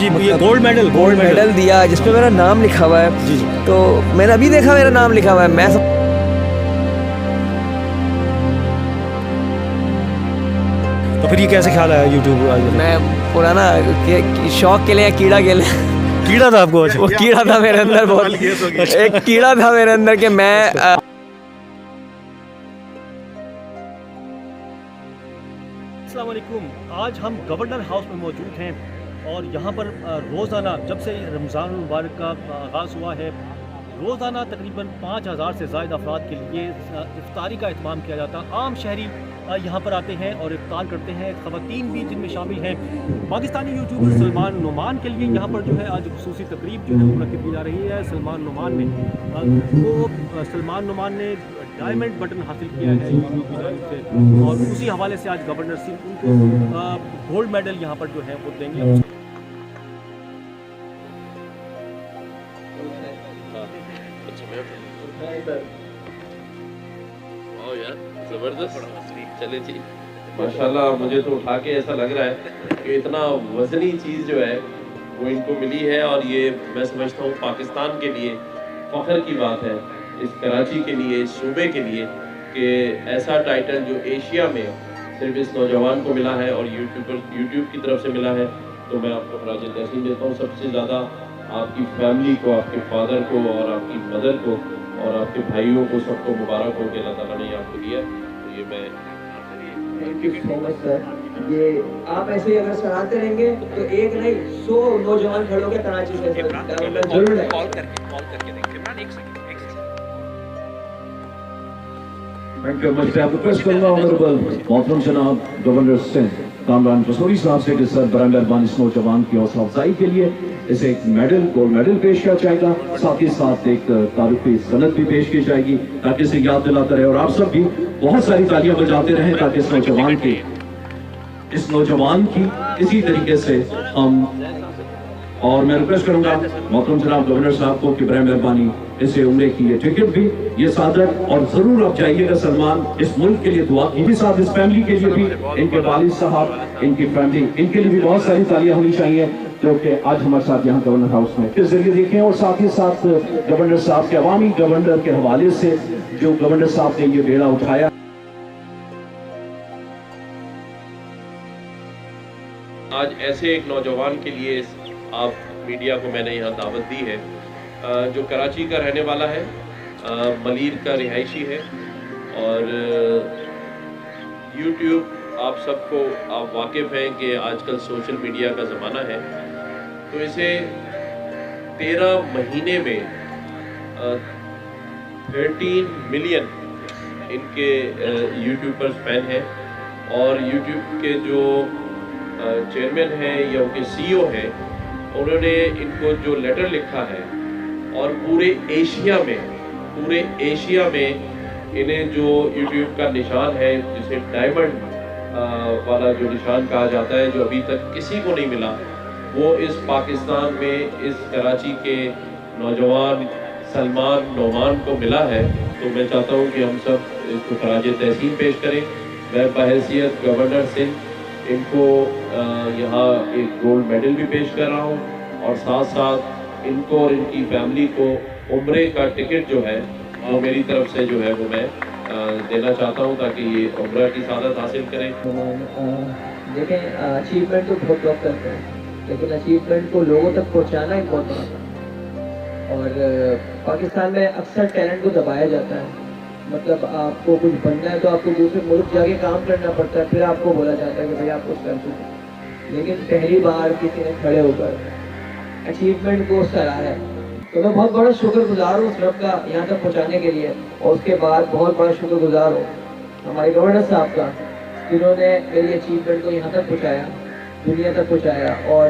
जी ये gold medal दिया जिसपे मेरा नाम लिखा हुआ है। जी जी। तो मैंने अभी देखा मेरा नाम लिखा हुआ है। तो फिर ये कैसे ख्याल आया यूट्यूब? मैं पुराना शौक के लिए कीड़ा के लिए कीड़ा था आपको? वो कीड़ा था मेरे अंदर, बहुत एक कीड़ा था मेरे अंदर कि मैं अस्सलाम वालेकुम। आज हम गवर्नर हाउस में मौजूद हैं और यहाँ पर रोज़ाना जब से रमज़ान मुबारक का आगाज़ हुआ है, रोज़ाना तकरीबन 5000 से ज़ायद अफराद के लिए इफ्तारी का एहतमाम किया जाता है। आम शहरी यहाँ पर आते हैं और इफ्तार करते हैं, ख़वातीन भी जिनमें शामिल हैं। पाकिस्तानी यूट्यूबर सलमान नुमान के लिए यहाँ पर जो है आज खुसूसी तकरीब जो है मुनक़्क़िद की जा रही है। सलमान नुमान ने डायमंड बटन हासिल किया है यूट्यूब की जानिब से और उसी हवाले से आज गवर्नर सिंह उनको गोल्ड मेडल यहाँ पर जो है वो देंगे। जबरदस्त, चले जी माशाल्लाह। मुझे तो उठा के ऐसा लग रहा है कि इतना वजनी चीज़ जो है वो इनको मिली है और ये मैं समझता हूँ पाकिस्तान के लिए फ़ख्र की बात है, इस कराची के लिए, इस सूबे के लिए कि ऐसा टाइटल जो एशिया में सिर्फ इस नौजवान को मिला है और यूट्यूब की तरफ से मिला है। तो मैं आपको खराज तहसीन देता हूँ। सबसे ज़्यादा आपकी फैमिली को, आपके फादर को और आपकी मदर को और आपके भाइयों को सबको मुबारक हो कि अल्लाह ताला ने आपको दिया। तो ये मैं thank you so much sir. ये आप ऐसे ही अगर सराहते रहेंगे तो एक नहीं 100 नौजवान खड़े होंगे कराची से जरूर है। कॉल करके देंगे इमरान, एक second. Thank you much. I request the Honorable Mohtam Janab Governor Singh Kamran Rasooli साहब से सर बरामद मेहरबानी इस नौजवान की हौसला अफजाई के लिए इसे एक मेडल, गोल्ड मेडल पेश किया जाएगा। साथ ही साथ एक तारीफी सनद भी पेश की जाएगी ताकि इसे याद दिलाता रहे और आप सब भी बहुत सारी तालियां बजाते रहें ताकि इस नौजवान की इसी तरीके से हम। और मैं रिक्वेस्ट करूंगा मोहतरम जनाब गवर्नर साहब को कि बराए मेहरबानी इसे उम्रे की ये टिकट भी, ये सादर, और जरूर आप जाइएगा सलमान, इस मुल्क के लिए दुआ कीजिए, साथ इस फैमिली के लिए भी, इनके वालिद साहब, इनकी फैमिली, इनके लिए भी बहुत सारी तालियां होनी चाहिए जो कि आज हमारे साथ यहाँ गवर्नर हाउस में के जरिए देखें। और साथ ही साथ गवर्नर साहब के अवामी गवर्नर के हवाले से जो गवर्नर साहब ने ये बेड़ा उठाया। आज ऐसे एक नौजवान के लिए आप मीडिया को मैंने यहाँ दावत दी है जो कराची का रहने वाला है, मलीर का रिहायशी है और यूट्यूब आप सबको आप वाकिफ़ हैं कि आजकल सोशल मीडिया का ज़माना है। तो इसे 13 महीने में 13 मिलियन इनके यूट्यूबर्स फैन हैं और यूट्यूब के जो चेयरमैन हैं या उनके सीईओ हैं, उन्होंने इनको जो लेटर लिखा है और पूरे एशिया में इन्हें जो यूट्यूब का निशान है जिसे डायमंड वाला जो निशान कहा जाता है, जो अभी तक किसी को नहीं मिला, वो इस पाकिस्तान में इस कराची के नौजवान सलमान नुमान को मिला है। तो मैं चाहता हूँ कि हम सब इसको खराज तहसीन पेश करें। मैं बहैसियत गवर्नर सिंह इनको यहाँ एक गोल्ड मेडल भी पेश कर रहा हूँ और साथ साथ इनको और इनकी फैमिली को उम्रे का टिकट जो है वो मेरी तरफ से जो है वो मैं देना चाहता हूँ ताकि ये उम्रा की सादत हासिल करें। देखें, अचीवमेंट तो बहुत लोग करते हैं लेकिन अचीवमेंट को लोगों तक पहुँचाना ही बहुत बड़ा था। और पाकिस्तान में अक्सर टैलेंट को दबाया जाता है। मतलब आपको कुछ बनना है तो आपको दूसरे मुल्क जाके काम करना पड़ता है, फिर आपको बोला जाता है कि भाई आप कुछ कर चुके। लेकिन पहली बार किसी ने खड़े होकर अचीवमेंट को सराहा है तो मैं बहुत बड़ा शुक्रगुजार हूँ उस रब का यहाँ तक पहुँचाने के लिए। और उसके बाद बहुत बड़ा शुक्रगुजार हूँ हमारे गवर्नर साहब का जिन्होंने मेरी अचीवमेंट को यहाँ तक पहुँचाया, दुनिया तक पहुँचाया और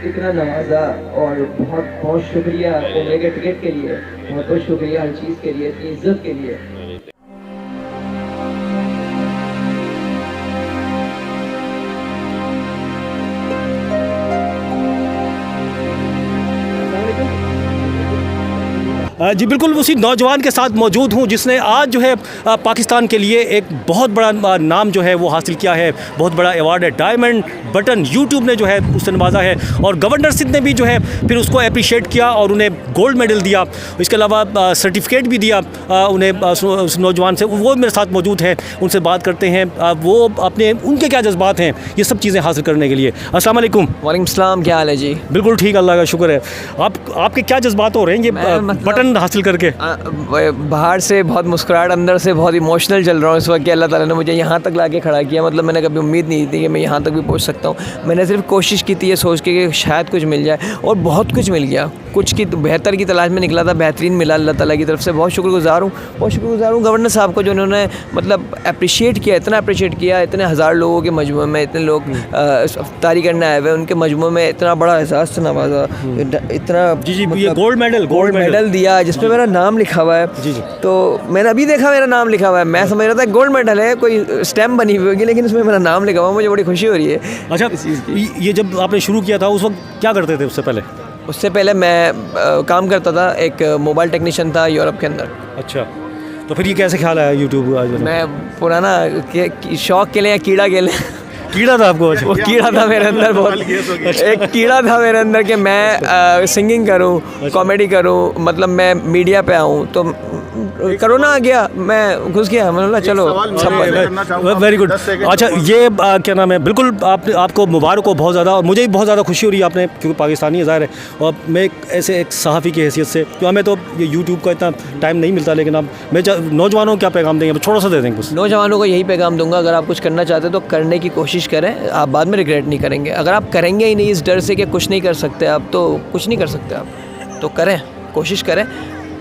इतना नवाजा। और बहुत बहुत शुक्रिया उम्रे के टिकट के लिए, बहुत बहुत शुक्रिया हर चीज़ के लिए, इतनी इज्जत के लिए। जी बिल्कुल उसी नौजवान के साथ मौजूद हूँ जिसने आज जो है पाकिस्तान के लिए एक बहुत बड़ा नाम जो है वो हासिल किया है, बहुत बड़ा अवार्ड है डायमंड बटन यूट्यूब ने जो है उससे नवाजा है, और गवर्नर सिंध ने भी जो है फिर उसको अप्रिशिएट किया और उन्हें गोल्ड मेडल दिया, इसके अलावा सर्टिफिकेट भी दिया उन्हें उस नौजवान से। वो मेरे साथ मौजूद हैं, उनसे बात करते हैं वो अपने उनके क्या जज्बात हैं ये सब चीज़ें हासिल करने के लिए। अस्सलाम वालेकुम। वालेकुम सलाम, क्या हाल है जी? बिल्कुल ठीक, अल्लाह का शुक्र है। आपके क्या जज्बात हो रहे हैं ये बटन हासिल करके? बाहर से बहुत मुस्कुराहट, अंदर से बहुत इमोशनल चल रहा हूँ इस वक्त कि अल्लाह ताला ने मुझे यहाँ तक लाके खड़ा किया। मतलब मैंने कभी उम्मीद नहीं थी कि मैं यहाँ तक भी पहुँच सकता हूँ। मैंने सिर्फ कोशिश की थी ये सोच के कि शायद कुछ मिल जाए, और बहुत कुछ मिल गया। कुछ की बेहतर की तलाश में निकला था, बेहतरीन मिला अल्लाह ताला की तरफ से। बहुत शुक्रगुज़ार हूँ गवर्नर साहब को जो उन्होंने मतलब अप्रिशिएट किया, इतना अप्रिशिएट किया। इतने हज़ार लोगों के मजमू में इतने लोग इफ्तारी करने आए हुए, उनके मजमू में इतना बड़ा एहसास से नवाजा, इतना जी मतलब ये गोल्ड मेडल दिया जिसमें मेरा नाम लिखा हुआ है। जी। तो मैंने अभी देखा मेरा नाम लिखा हुआ है, मैं समझ रहा था गोल्ड मेडल है, कोई स्टैम्प बनी हुई होगी, लेकिन इसमें मेरा नाम लिखा हुआ है। मुझे बड़ी खुशी हो रही है। अच्छा, ये जब आपने शुरू किया था उस वक्त क्या करते थे? उससे पहले मैं काम करता था, एक मोबाइल टेक्नीशियन था यूरोप के अंदर। अच्छा, तो फिर ये कैसे ख्याल आया यूट्यूब? मैं पुराना शौक के लिए या कीड़ा के लिए कीड़ा था आपको? वो कीड़ा था मेरे अंदर, बहुत एक कीड़ा था मेरे अंदर कि मैं सिंगिंग करूं, कॉमेडी करूं, मतलब मैं मीडिया पे आऊं। तो कोरोना आ गया, मैं घुस गया, मैंने बोला चलो सब। Very good. अच्छा, ये क्या नाम है, बिल्कुल आपको मुबारक हो बहुत ज़्यादा, और मुझे भी बहुत ज़्यादा खुशी हो रही है आपने, क्योंकि पाकिस्तानी है ज़ाहिर है, और मैं एक सहाफ़ी की हैसियत से, तो हमें तो ये यूट्यूब का इतना टाइम नहीं मिलता, लेकिन अब मैं नौजवानों को क्या पैगाम देंगे? छोटा सा दे देंगे बस। नौजवानों को यही पैगाम दूंगा, अगर आप कुछ करना चाहते हैं तो करने की कोशिश करें, आप बाद में रिग्रेट नहीं करेंगे। अगर आप करेंगे ही नहीं इस डर से कि कुछ नहीं कर सकते आप, तो कुछ नहीं कर सकते आप, तो करें, कोशिश करें।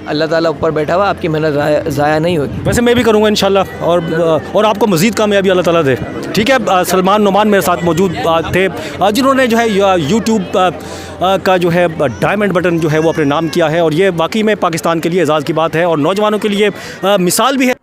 अल्लाह ताला ऊपर बैठा हुआ, आपकी मेहनत ज़ाया नहीं होगी। वैसे मैं भी करूँगा इंशाल्लाह, और आपको मज़ीद कामयाबी अल्लाह ताला दे। ठीक है, सलमान नुमान मेरे साथ मौजूद थे, जिन्होंने जो है यूट्यूब का जो है डायमंड बटन जो है वो अपने नाम किया है, और ये वाकई में पाकिस्तान के लिए एजाज़ की बात है और नौजवानों के लिए मिसाल भी है।